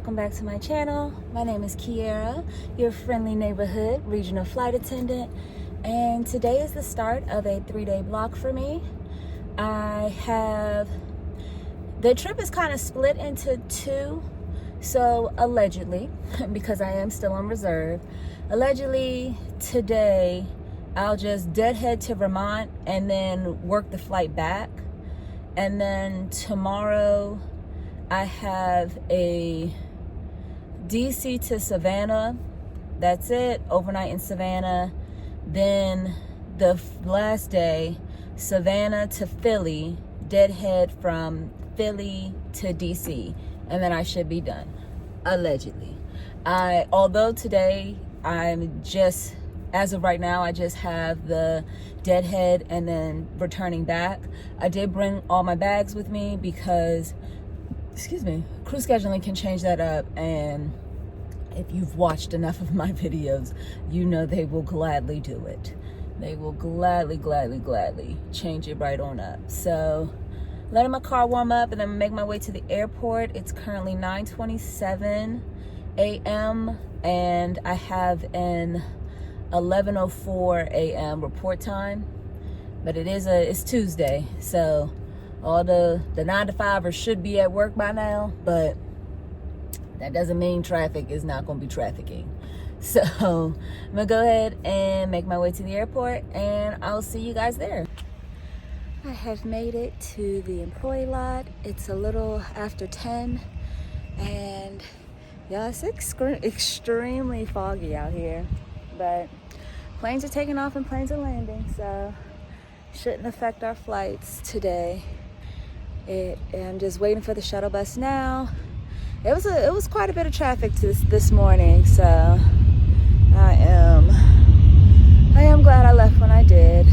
welcome back to my channel. My name is Kiera, your friendly neighborhood regional flight attendant, and today is the start of a 3-day block for me. The trip is kind of split into two, so allegedly, because I am still on reserve, allegedly today I'll just deadhead to Vermont and then work the flight back, and then tomorrow I have a DC to Savannah. That's it, overnight in Savannah. Then the last day, Savannah to Philly, deadhead from Philly to DC, and then I should be done, allegedly. Although today as of right now, I just have the deadhead and then returning back. I did bring all my bags with me because crew scheduling can change that up, and if you've watched enough of my videos, you know they will gladly do it. They will gladly change it right on up. So letting my car warm up and then make my way to the airport. It's currently 9:27 a.m. and I have an 11:04 a.m. report time, but it's Tuesday, so all the 9-to-5ers should be at work by now, but that doesn't mean traffic is not going to be trafficking. So I'm gonna go ahead and make my way to the airport, and I'll see you guys there. I have made it to the employee lot. It's a little after 10, and yeah, it's extremely foggy out here, but planes are taking off and planes are landing, so shouldn't affect our flights today. I'm just waiting for the shuttle bus now. It was quite a bit of traffic this morning, so I am glad I left when I did.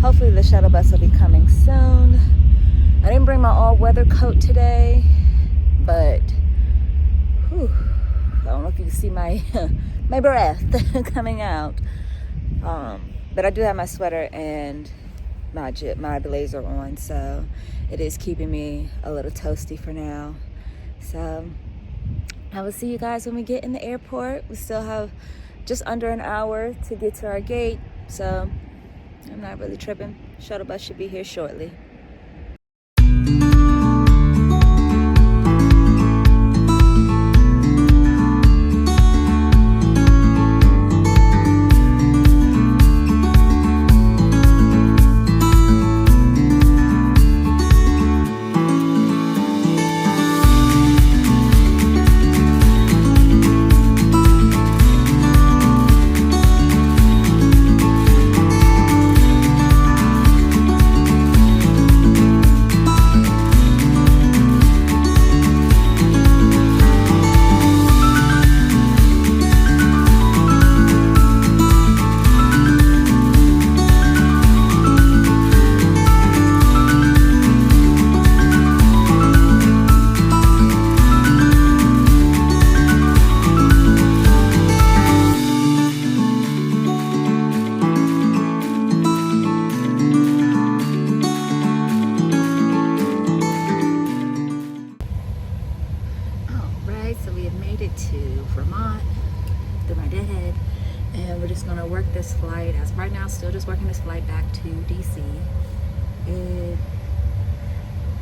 Hopefully the shuttle bus will be coming soon. I didn't bring my all-weather coat today, but I don't know if you can see my my breath coming out. But I do have my sweater and my blazer on, so it is keeping me a little toasty for now. So I will see you guys when we get in the airport. We still have just under an hour to get to our gate, so I'm not really tripping. Shuttle bus should be here shortly. Flight as right now, still just working this flight back to DC.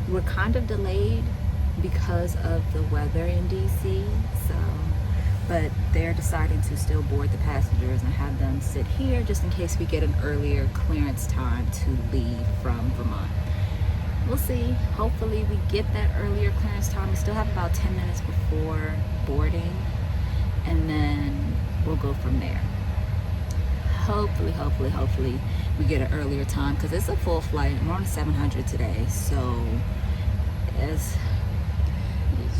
We're kind of delayed because of the weather in DC, but they're deciding to still board the passengers and have them sit here just in case we get an earlier clearance time to leave from Vermont. We'll see. Hopefully we get that earlier clearance time. We still have about 10 minutes before boarding, and then we'll go from there. Hopefully we get an earlier time, because it's a full flight. We're on a 700 today, so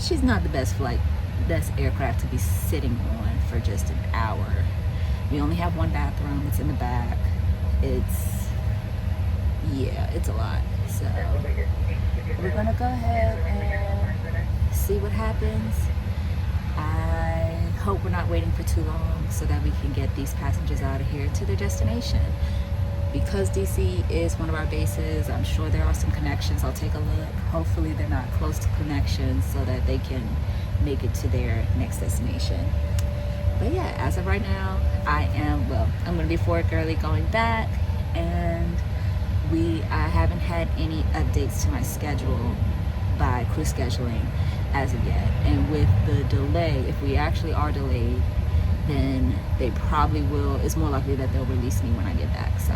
she's not the best aircraft to be sitting on for just an hour. We only have one bathroom. It's in the back. It's a lot. So we're gonna go ahead and see what happens. I hope we're not waiting for too long so that we can get these passengers out of here to their destination. Because DC is one of our bases, I'm sure there are some connections. I'll take a look. Hopefully they're not close to connections so that they can make it to their next destination. But yeah, as of right now, I'm gonna be Fort Gurley going back, and I haven't had any updates to my schedule by crew scheduling as of yet. And with the delay, if we actually are delayed, then they probably will, it's more likely that they'll release me when I get back. So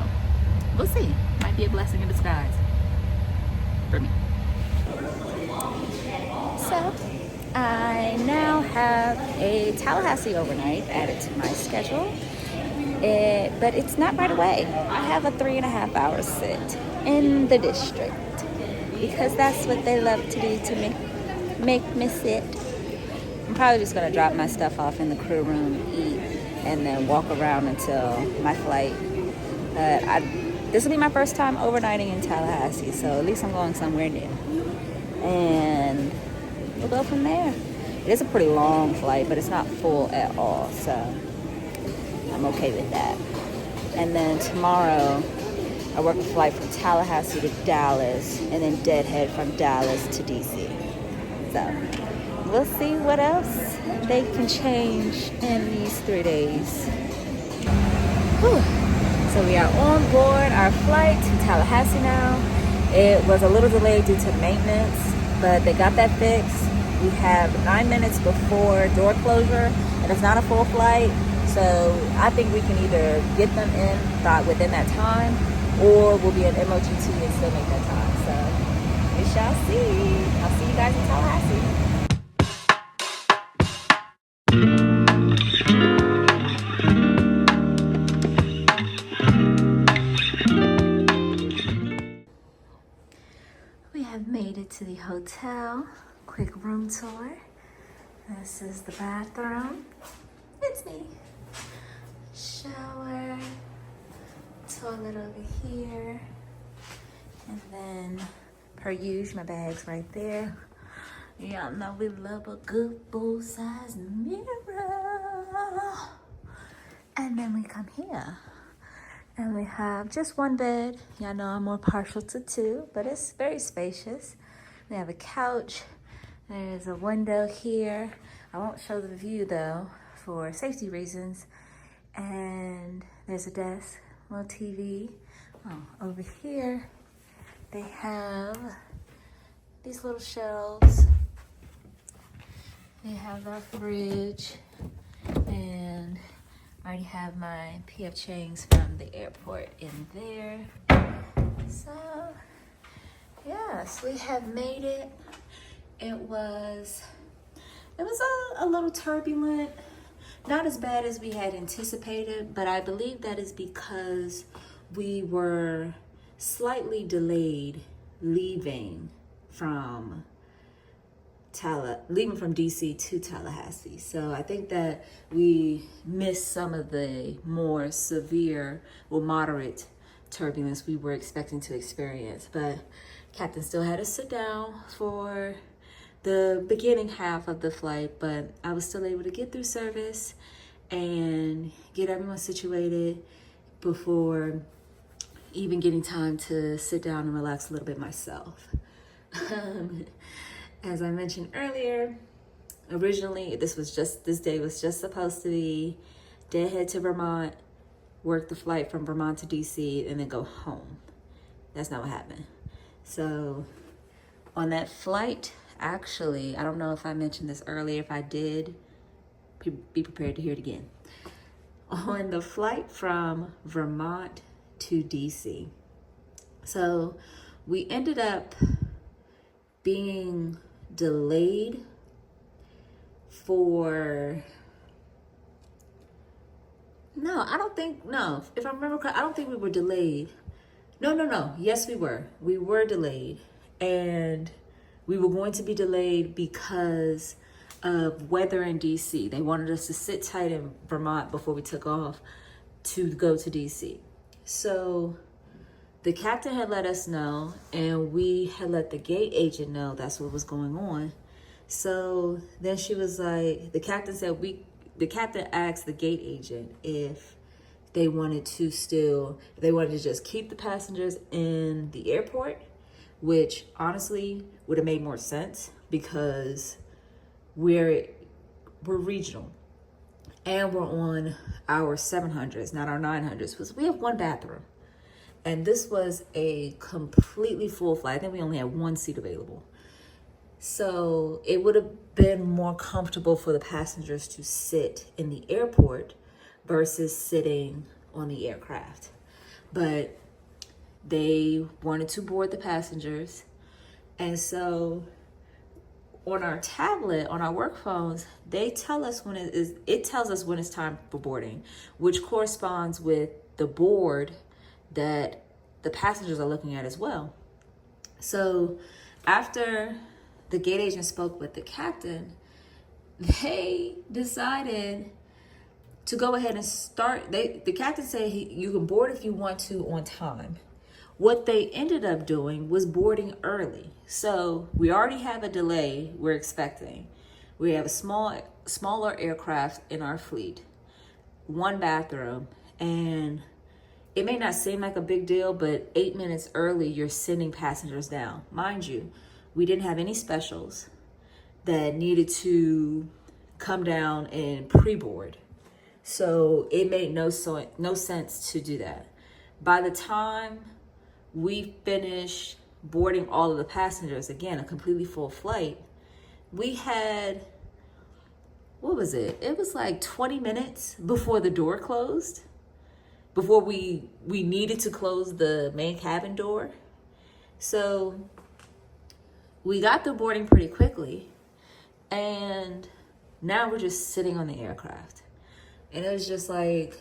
we'll see. Might be a blessing in disguise for me. So I now have a Tallahassee overnight added to my schedule, but it's not right away. I have a 3.5 hour sit in the district because that's what they love to do to make me sit. I'm probably just gonna drop my stuff off in the crew room, eat, and then walk around until my flight. This will be my first time overnighting in Tallahassee, so at least I'm going somewhere new. And we'll go from there. It is a pretty long flight, but it's not full at all, so I'm okay with that. And then tomorrow, I work a flight from Tallahassee to Dallas, and then deadhead from Dallas to DC. So we'll see what else they can change in these 3 days. Whew. So we are on board our flight to Tallahassee now. It was a little delayed due to maintenance, but they got that fixed. We have 9 minutes before door closure, and it's not a full flight. So I think we can either get them in within that time, or we'll be at MOGT and still make that time. So we shall see. I'll see you guys in Tallahassee. We have made it to the hotel. Quick room tour. This is the bathroom. It's me. Shower. Toilet over here. And then, per usual, my bag's right there. Y'all know we love a good full-size mirror. And then we come here. And we have just one bed. Y'all know I'm more partial to two, but it's very spacious. We have a couch. There's a window here. I won't show the view though, for safety reasons. And there's a desk, little TV. Oh, over here, they have these little shelves. They have our fridge, and I already have my PF Chang's from the airport in there. So, yes, we have made it. It was a little turbulent, not as bad as we had anticipated, but I believe that is because we were slightly delayed leaving from DC to Tallahassee. So I think that we missed some of the more severe or moderate turbulence we were expecting to experience. But Captain still had us sit down for the beginning half of the flight, but I was still able to get through service and get everyone situated before even getting time to sit down and relax a little bit myself. As I mentioned earlier, originally this day was just supposed to be deadhead to Vermont, work the flight from Vermont to DC, and then go home. That's not what happened. So on that flight, actually, I don't know if I mentioned this earlier. If I did, be prepared to hear it again. On the flight from Vermont to DC, so we ended up being delayed for, if I remember correctly, I don't think we were delayed. No. Yes, we were. We were delayed. And we were going to be delayed because of weather in DC. They wanted us to sit tight in Vermont before we took off to go to DC. So the captain had let us know, and we had let the gate agent know that's what was going on. So then she was like, the captain asked the gate agent if they wanted to just keep the passengers in the airport, which honestly would have made more sense because we're regional, and we're on our 700s, not our 900s, because we have one bathroom. And this was a completely full flight. I think we only had one seat available. So it would have been more comfortable for the passengers to sit in the airport versus sitting on the aircraft. But they wanted to board the passengers. And so on our tablet, on our work phones, they tell us when it tells us when it's time for boarding, which corresponds with the board that the passengers are looking at as well. So after the gate agent spoke with the captain, they decided to go ahead and start. The captain said you can board if you want to on time. What they ended up doing was boarding early. So we already have a delay we're expecting. We have a smaller aircraft in our fleet, one bathroom, and it may not seem like a big deal, but 8 minutes early, you're sending passengers down. Mind you, we didn't have any specials that needed to come down and pre-board. So it made no sense to do that. By the time we finished boarding all of the passengers, again, a completely full flight, we had, what was it? It was like 20 minutes before the door closed, before we needed to close the main cabin door. So we got the boarding pretty quickly, and now we're just sitting on the aircraft. And it was just like,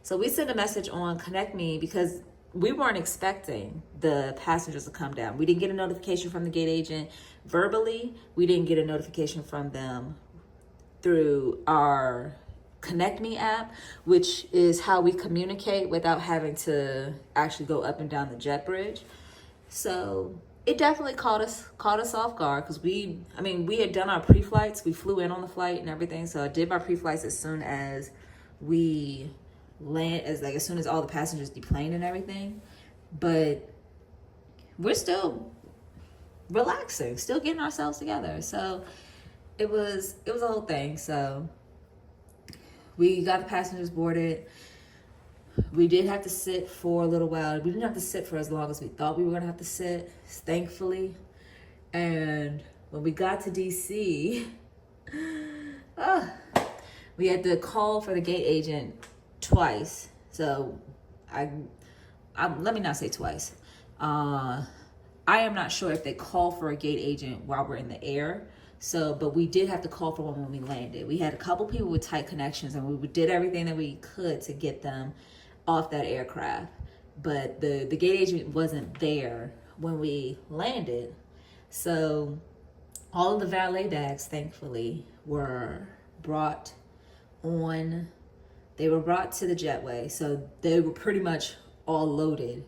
so we sent a message on Connect Me because we weren't expecting the passengers to come down. We didn't get a notification from the gate agent verbally. We didn't get a notification from them through our Connect Me app, which is how we communicate without having to actually go up and down the jet bridge. So it definitely caught us off guard, because we had done our pre-flights. We flew in on the flight and everything. So I did my pre-flights as soon as we as soon as all the passengers deplaned and everything. But we're still relaxing, still getting ourselves together. So it was a whole thing. So we got the passengers boarded. We did have to sit for a little while. We didn't have to sit for as long as we thought we were gonna have to sit, thankfully. And when we got to DC, we had to call for the gate agent twice. So let me not say twice. I am not sure if they call for a gate agent while we're in the air. So, but we did have to call for one when we landed. We had a couple people with tight connections, and we did everything that we could to get them off that aircraft. But the gate agent wasn't there when we landed. So all of the valet bags, thankfully, were brought on. They were brought to the jetway. So they were pretty much all loaded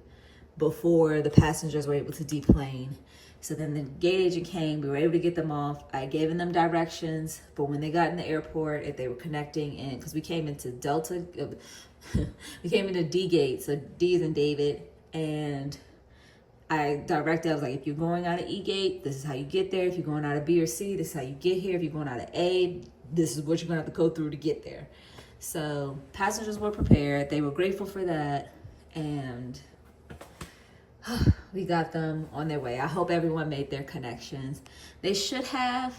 before the passengers were able to deplane. So then the gate agent came, we were able to get them off. I had given them directions for when they got in the airport, if they were connecting in, because we came into Delta, we came into D gate, so D is in David, and I was like, if you're going out of E gate, this is how you get there. If you're going out of B or C, this is how you get here. If you're going out of A, this is what you're gonna have to go through to get there. So passengers were prepared, they were grateful for that, and we got them on their way. I hope everyone made their connections. They should have.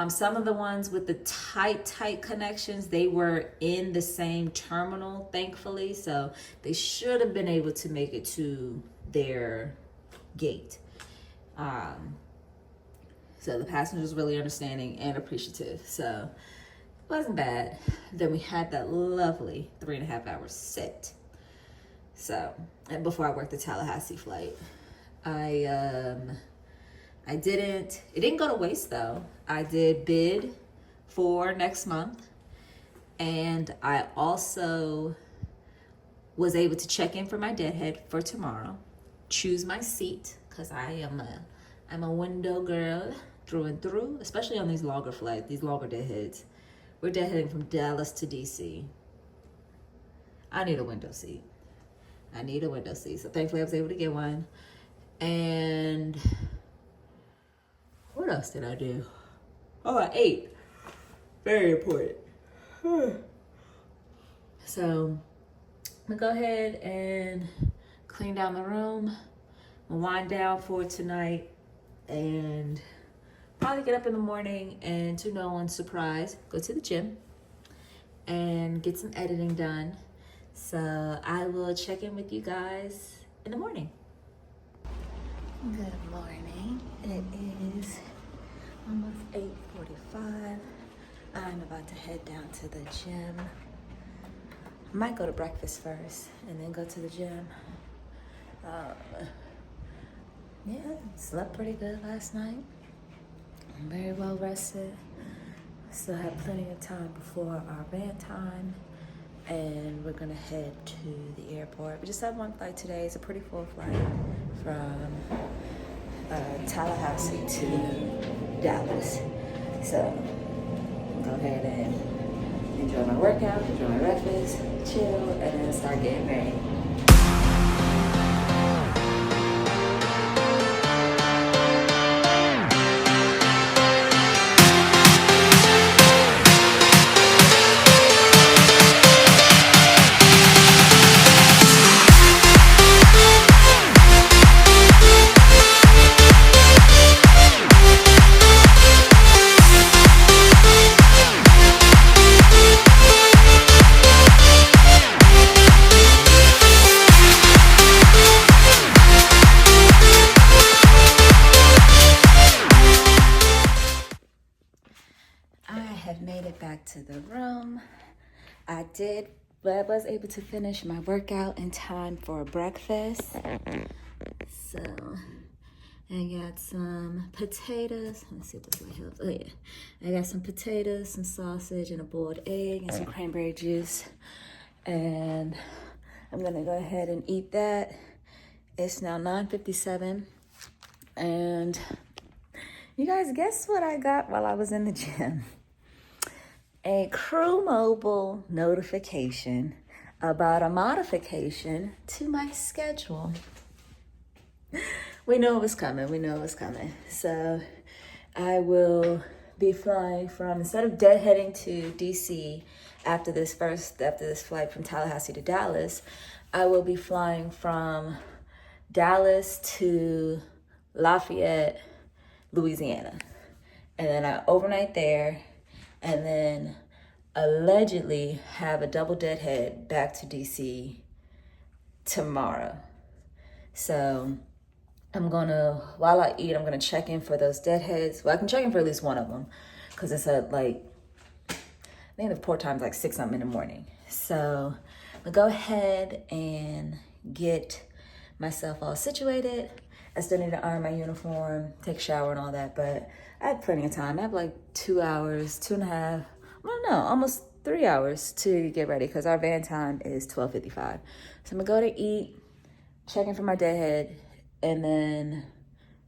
Some of the ones with the tight connections, they were in the same terminal, thankfully. So they should have been able to make it to their gate. So the passengers really understanding and appreciative. So it wasn't bad. Then we had that lovely 3.5 hour sit. So, and before I worked the Tallahassee flight, it didn't go to waste though. I did bid for next month, and I also was able to check in for my deadhead for tomorrow, choose my seat, because I'm a window girl through and through, especially on these longer flights, these longer deadheads. We're deadheading from Dallas to DC. I need a window seat. So thankfully I was able to get one. And what else did I do? Oh, 8. Very important. So I'm gonna go ahead and clean down the room, wind down for tonight, and probably get up in the morning and, to no one's surprise, go to the gym and get some editing done. So I will check in with you guys in the morning. Good morning. It is almost 8:45. I'm about to head down to the gym. I might go to breakfast first and then go to the gym. Yeah, slept pretty good last night. I'm very well rested. Still have plenty of time before our van time, and we're gonna head to the airport. We just have one flight today. It's a pretty full flight from Tallahassee to Dallas. So go ahead and enjoy my workout, enjoy my breakfast, chill, and then start getting ready. Made it back to the room. I was able to finish my workout in time for breakfast. So I got some potatoes. Let's see if this light helps. Oh yeah. I got some potatoes, some sausage, and a boiled egg, and some cranberry juice. And I'm gonna go ahead and eat that. It's now 9:57. And you guys, guess what I got while I was in the gym? A Crew Mobile notification about a modification to my schedule. We know it was coming. So I will be flying from, instead of deadheading to DC after this flight from Tallahassee to Dallas, I will be flying from Dallas to Lafayette, Louisiana. And then I overnight there, and then allegedly have a double deadhead back to DC tomorrow. So while I eat, I'm gonna check in for those deadheads. Well, I can check in for at least one of them, because it's at I think the port time's 6 something in the morning. So I'm gonna go ahead and get myself all situated. I still need to iron my uniform, take a shower and all that, but I have plenty of time. I have 2 hours, 2.5, almost 3 hours to get ready, because our van time is 12:55. So I'm gonna go to eat, check in for my deadhead, and then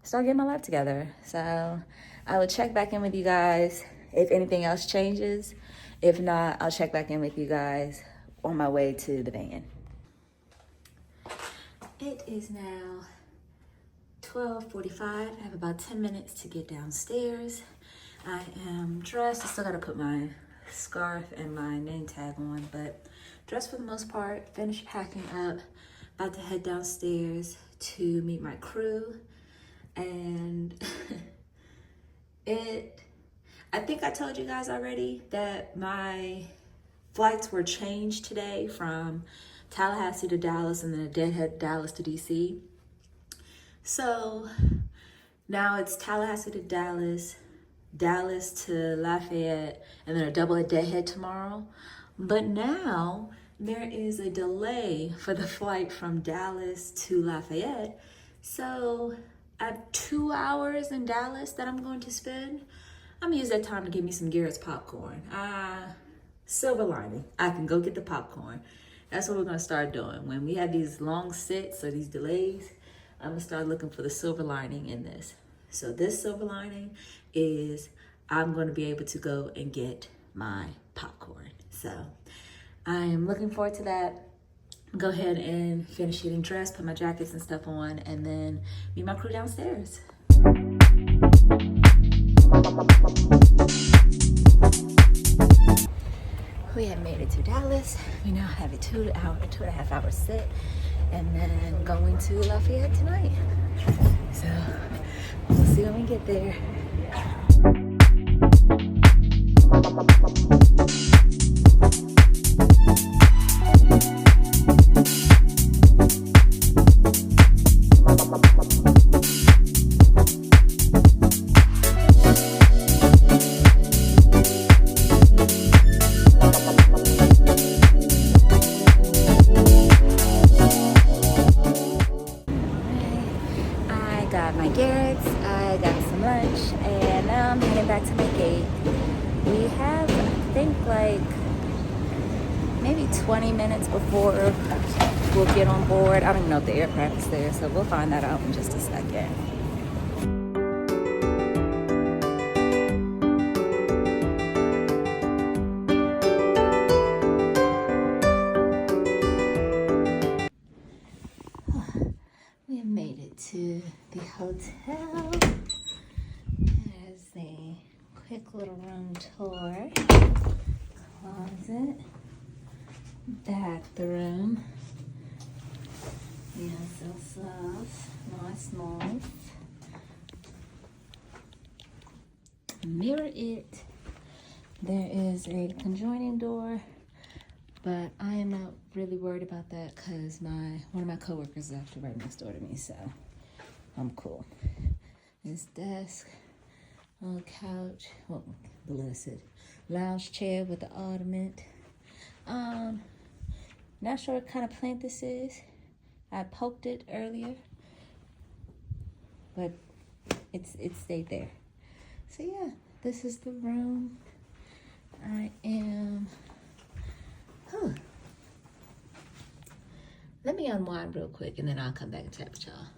start getting my life together. So I will check back in with you guys if anything else changes. If not, I'll check back in with you guys on my way to the van. It is now 12:45. I have about 10 minutes to get downstairs. I am dressed. I still gotta put my scarf and my name tag on, but dressed for the most part. Finished packing up. About to head downstairs to meet my crew. And I think I told you guys already that my flights were changed today from Tallahassee to Dallas, and then a deadhead Dallas to DC. So now it's Tallahassee to Dallas, Dallas to Lafayette, and then a double deadhead tomorrow. But now there is a delay for the flight from Dallas to Lafayette. So I have 2 hours in Dallas that I'm going to spend. I'm gonna use that time to get me some Garrett's popcorn. Silver lining, I can go get the popcorn. That's what we're gonna start doing. When we have these long sits or these delays, I'm gonna start looking for the silver lining in this. So this silver lining is I'm gonna be able to go and get my popcorn. So I am looking forward to that. Go ahead and finish getting dressed, put my jackets and stuff on, and then meet my crew downstairs. We have made it to Dallas. We now have a 2.5 hour sit, and then going to Lafayette tonight. So we'll see when we get there. I got some lunch, and now I'm heading back to my gate. We have, I think, like maybe 20 minutes before we'll get on board. I don't even know if the aircraft is there, so we'll find that out in just a second. We have made it to the hotel. There's a quick little room tour. Closet. Bathroom. Yes, so nice. Mirror it. There is a conjoining door, but I am not really worried about that because one of my coworkers is actually right next door to me, so I'm cool. This desk, little couch, well, the list is lounge chair with the ottoman. Not sure what kind of plant this is. I poked it earlier, but it stayed there. So yeah, this is the room. I am. Let me unwind real quick, and then I'll come back and chat with y'all.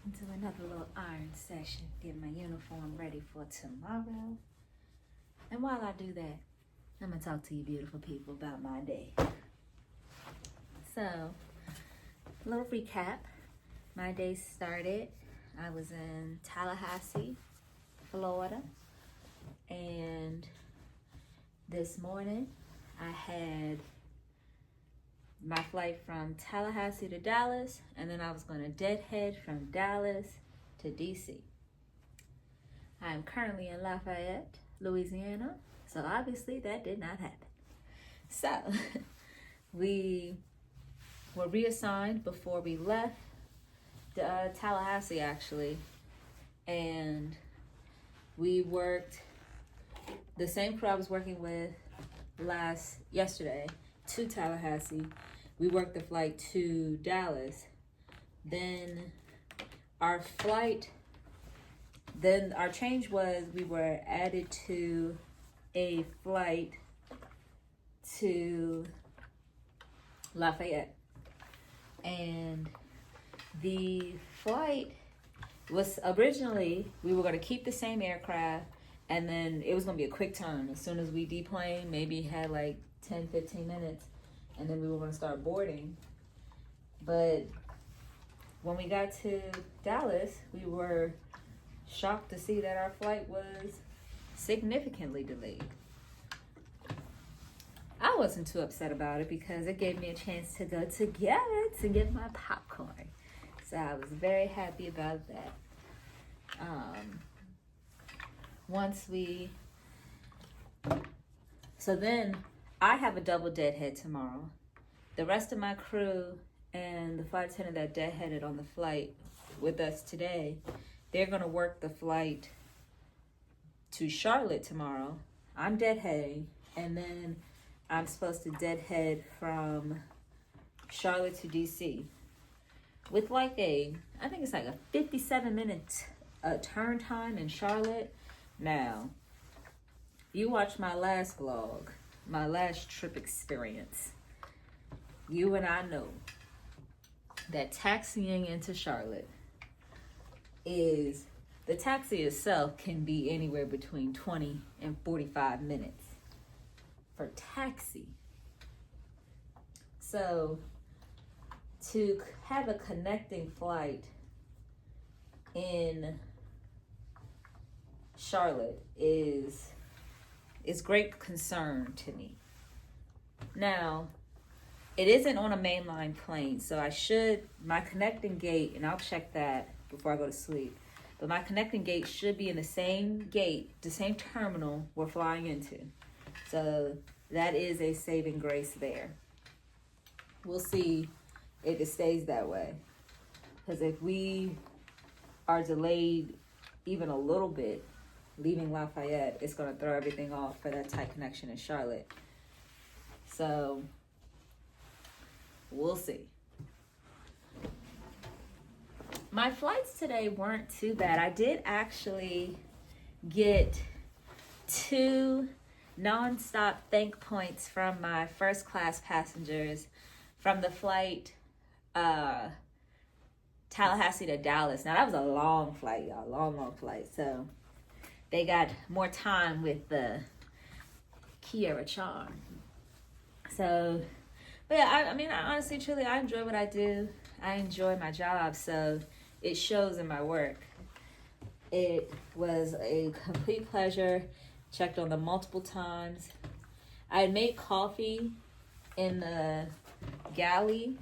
Into another little iron session, get my uniform ready for tomorrow. And while I do that, I'm gonna talk to you beautiful people about my day. So, a little recap. My day started, I was in Tallahassee, Florida, and this morning I had my flight from Tallahassee to Dallas, and then I was gonna deadhead from Dallas to DC. I am currently in Lafayette, Louisiana, so obviously that did not happen. So we were reassigned before we left Tallahassee, actually, and we worked the same crew I was working with yesterday to Tallahassee. We worked the flight to Dallas. Then our change was we were added to a flight to Lafayette. And the flight was originally, we were going to keep the same aircraft, and then it was going to be a quick turn. As soon as we deplaned, maybe had like 10-15 minutes, and then we were going to start boarding. But when we got to Dallas, we were shocked to see that our flight was significantly delayed. I wasn't too upset about it because it gave me a chance to go to Garrett's to get my popcorn. So I was very happy about that. So then I have a double deadhead tomorrow. The rest of my crew and the flight attendant that deadheaded on the flight with us today, they're gonna work the flight to Charlotte tomorrow. I'm deadheading, and then I'm supposed to deadhead from Charlotte to DC with like I think it's like a 57-minute turn time in Charlotte. Now, you watched my last vlog, my last trip experience. You and I know that taxiing into Charlotte the taxi itself can be anywhere between 20 and 45 minutes for taxi. So to have a connecting flight in Charlotte is great concern to me. Now, it isn't on a mainline plane, so my connecting gate, and I'll check that before I go to sleep, but my connecting gate should be in the same gate, the same terminal we're flying into. So that is a saving grace there. We'll see if it stays that way. Because if we are delayed even a little bit leaving Lafayette, it's going to throw everything off for that tight connection in Charlotte. So we'll see. My flights today weren't too bad. I did actually get 2 nonstop thank points from my first class passengers from the flight Tallahassee to Dallas. Now that was a long flight, y'all, long flight. So they got more time with the Kiera charm. So, but yeah, I mean, honestly, truly, I enjoy what I do. I enjoy my job, so it shows in my work. It was a complete pleasure. Checked on them multiple times. I had made coffee in the galley,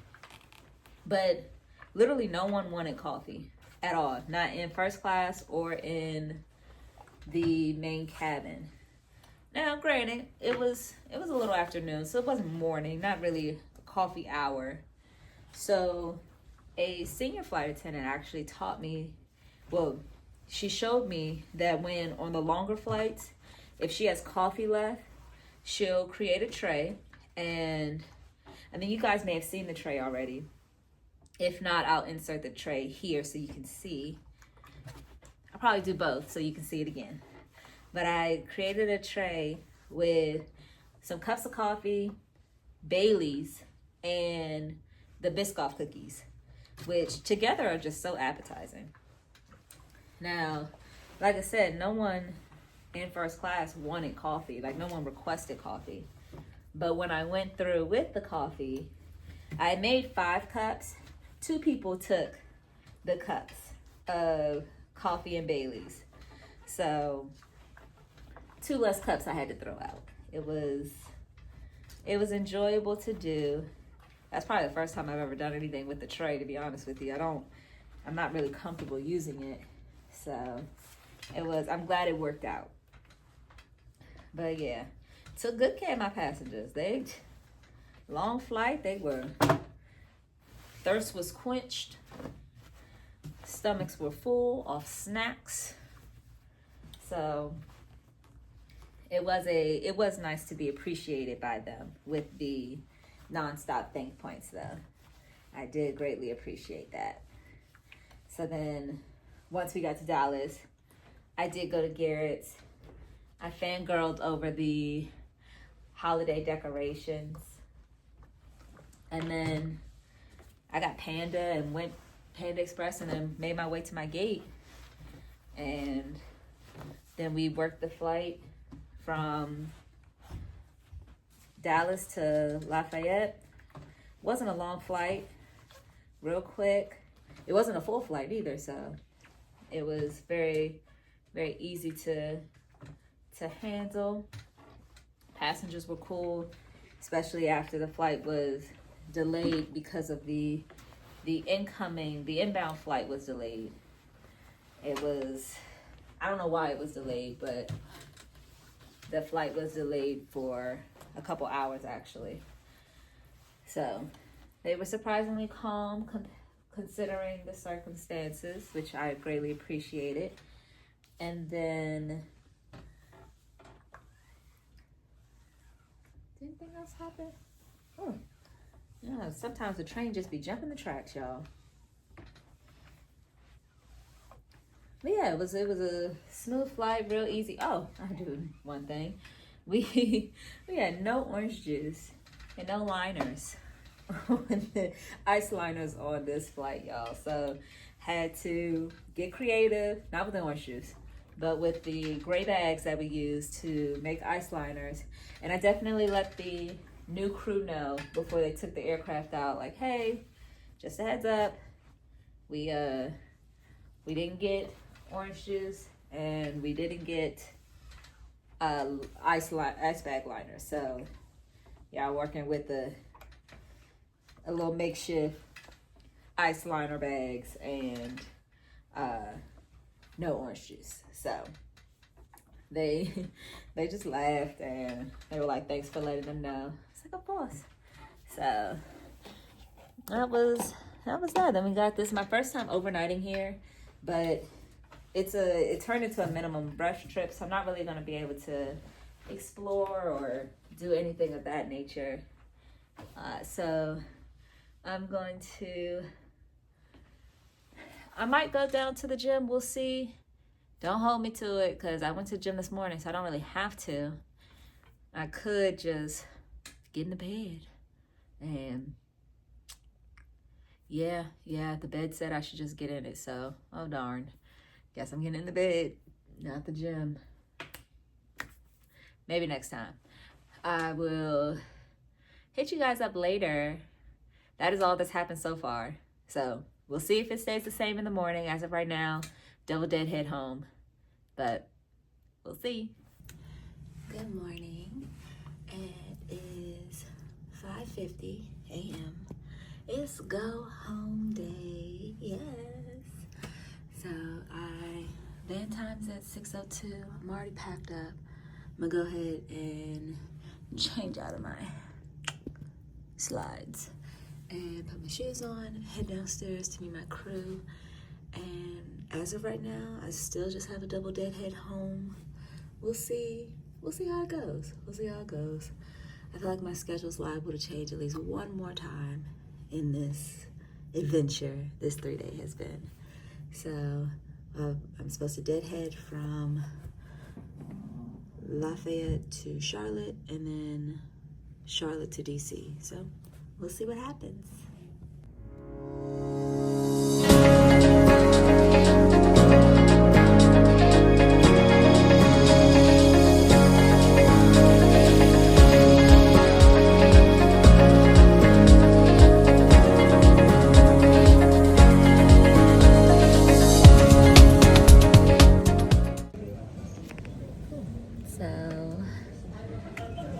but literally no one wanted coffee at all. Not in first class or in the main cabin. Now, granted, it was a little afternoon, so it wasn't morning, not really a coffee hour. So a senior flight attendant actually taught me, well, she showed me that when on the longer flights, if she has coffee left, she'll create a tray, and I mean, you guys may have seen the tray already. If not, I'll insert the tray here so you can see. I'll probably do both so you can see it again. But I created a tray with some cups of coffee, Bailey's, and the Biscoff cookies, which together are just so appetizing. Now, like I said, no one in first class wanted coffee. Like, no one requested coffee. But when I went through with the coffee, I made 5 cups. 2 people took the cups of coffee and Bailey's. So 2 less cups I had to throw out. It was enjoyable to do. That's probably the first time I've ever done anything with the tray, to be honest with you. I'm not really comfortable using it. So I'm glad it worked out. But yeah, took good care of my passengers. Long flight, thirst was quenched. Stomachs were full off snacks. So it was nice to be appreciated by them with the nonstop thank points, though. I did greatly appreciate that. So then once we got to Dallas, I did go to Garrett's. I fangirled over the holiday decorations. And then I got Panda and went Panda Express and then made my way to my gate. And then we worked the flight from Dallas to Lafayette. Wasn't a long flight, real quick. It wasn't a full flight either, so it was very, very easy to handle. Passengers were cool, especially after the flight was delayed because of the inbound flight was delayed. I don't know why it was delayed, but the flight was delayed for a couple hours actually. So they were surprisingly calm considering the circumstances, which I greatly appreciated. And then did anything else happen? Yeah, sometimes the train just be jumping the tracks, y'all. But yeah, it was a smooth flight, real easy. Oh, I do one thing. We had no orange juice and no liners. The ice liners on this flight, y'all. So had to get creative, not with the orange juice, but with the gray bags that we use to make ice liners. And I definitely let the new crew know before they took the aircraft out, like, hey, just a heads up, we We didn't get orange juice, and we didn't get ice bag liner. So y'all working with a little makeshift ice liner bags and no orange juice. So they just laughed and they were like, thanks for letting them know. It's like, of course. So that was that. Then we got this, my first time overnighting here, but it turned into a minimum brush trip, so I'm not really gonna be able to explore or do anything of that nature. So I might go down to the gym, we'll see. Don't hold me to it, because I went to the gym this morning, so I don't really have to. I could just get in the bed. And yeah, the bed said I should just get in it, so, oh darn. Guess I'm getting in the bed, not the gym. Maybe next time. I will hit you guys up later. That is all that's happened so far. So we'll see if it stays the same in the morning. As of right now, double deadhead home, but we'll see. Good morning. It is 5:50 a.m. It's go home day, yes. So van time's at 6:02. I'm already packed up. I'm gonna go ahead and change out of my slides and put my shoes on, head downstairs to meet my crew. And as of right now, I still just have a double deadhead home. We'll see how it goes. I feel like my schedule's liable to change at least one more time in this adventure this 3-day has been. So I'm supposed to deadhead from Lafayette to Charlotte, and then Charlotte to DC. So we'll see what happens.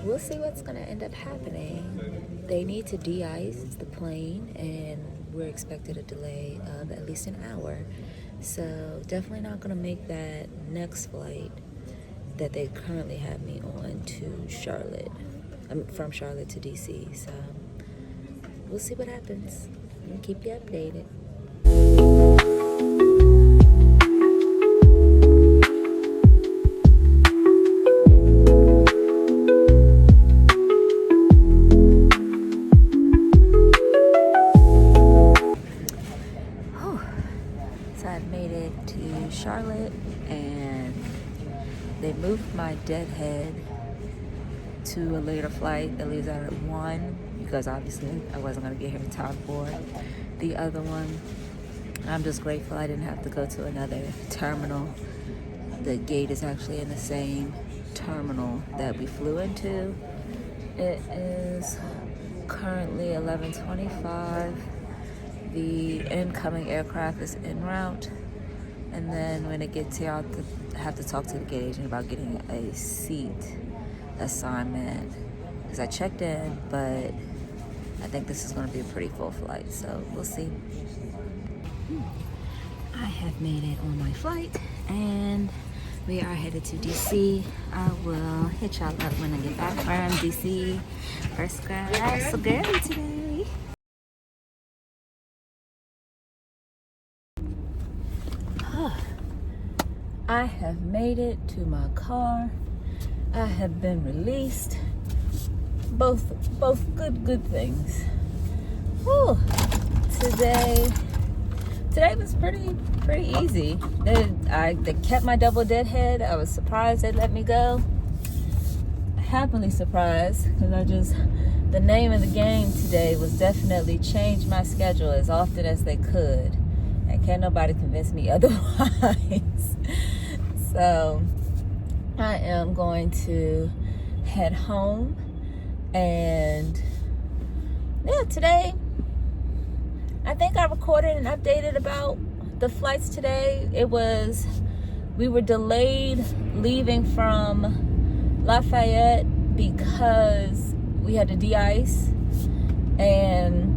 We'll see what's gonna end up happening. They need to de-ice the plane, and we're expected a delay of at least an hour. So definitely not gonna make that next flight that they currently have me on to Charlotte. From Charlotte to DC. So we'll see what happens. I'll keep you updated. Charlotte, and they moved my deadhead to a later flight that leaves out at 1, because obviously I wasn't going to get here in time for the other one. I'm just grateful I didn't have to go to another terminal. The gate is actually in the same terminal that we flew into. It is currently 11:25. The incoming aircraft is en route. And then when it gets here, I'll have to talk to the gate agent about getting a seat assignment. Because I checked in, but I think this is going to be a pretty full flight. So we'll see. I have made it on my flight, and we are headed to DC. I will hit y'all up when I get back from DC. First class, so girly today. I have made it to my car. I have been released. Both good things. Whew. Today was pretty easy. They kept my double deadhead. I was surprised they let me go. Happily surprised, because the name of the game today was definitely change my schedule as often as they could. And can't nobody convince me otherwise. So I am going to head home, and yeah, today I think I recorded and updated about the flights today, we were delayed leaving from Lafayette because we had to de-ice, and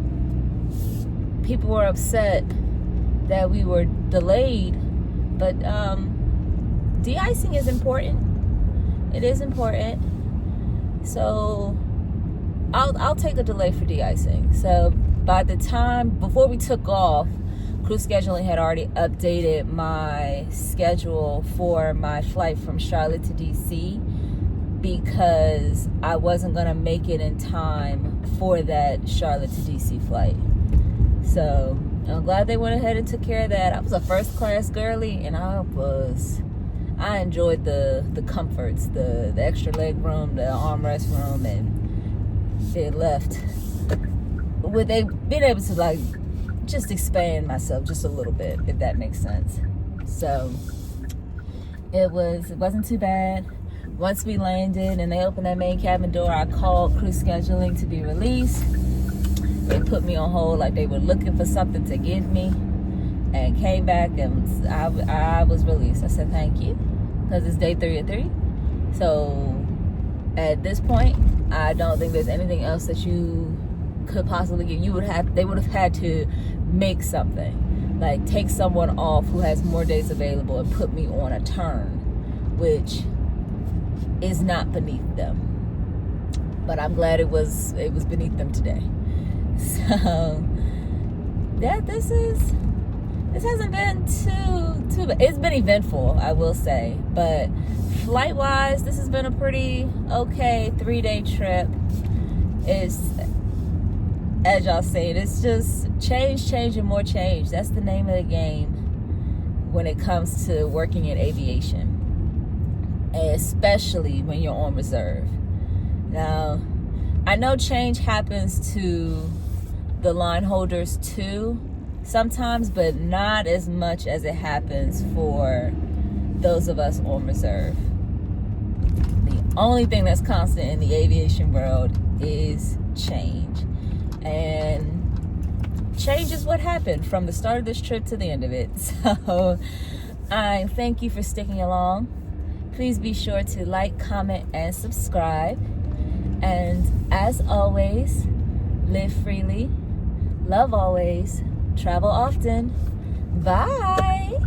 people were upset that we were delayed. But de-icing is important. It is important. So I'll take a delay for de-icing. So by the time, before we took off, crew scheduling had already updated my schedule for my flight from Charlotte to DC, because I wasn't gonna make it in time for that Charlotte to DC flight. So I'm glad they went ahead and took care of that. I was a first class girly, and I enjoyed the comforts, the extra leg room, the armrest room, and they left with being able to like just expand myself just a little bit, if that makes sense. So it wasn't too bad. Once we landed and they opened that main cabin door, I called crew scheduling to be released. They put me on hold like they were looking for something to give me, and came back, and I was released. I said thank you, because it's day 3 of 3. So at this point, I don't think there's anything else that you could possibly get. They would have had to make something, like take someone off who has more days available and put me on a turn, which is not beneath them. But I'm glad it was beneath them today. So yeah, this hasn't been too bad. It's been eventful, I will say, but flight wise, this has been a pretty okay 3-day trip. It's, as y'all said, it's just change, and more change. That's the name of the game when it comes to working in aviation, especially when you're on reserve. Now, I know change happens to the line holders too sometimes, but not as much as it happens for those of us on reserve. The only thing that's constant in the aviation world is change. And change is what happened from the start of this trip to the end of it. So I thank you for sticking along. Please be sure to like, comment, and subscribe. And as always, live freely, love always, travel often. Bye.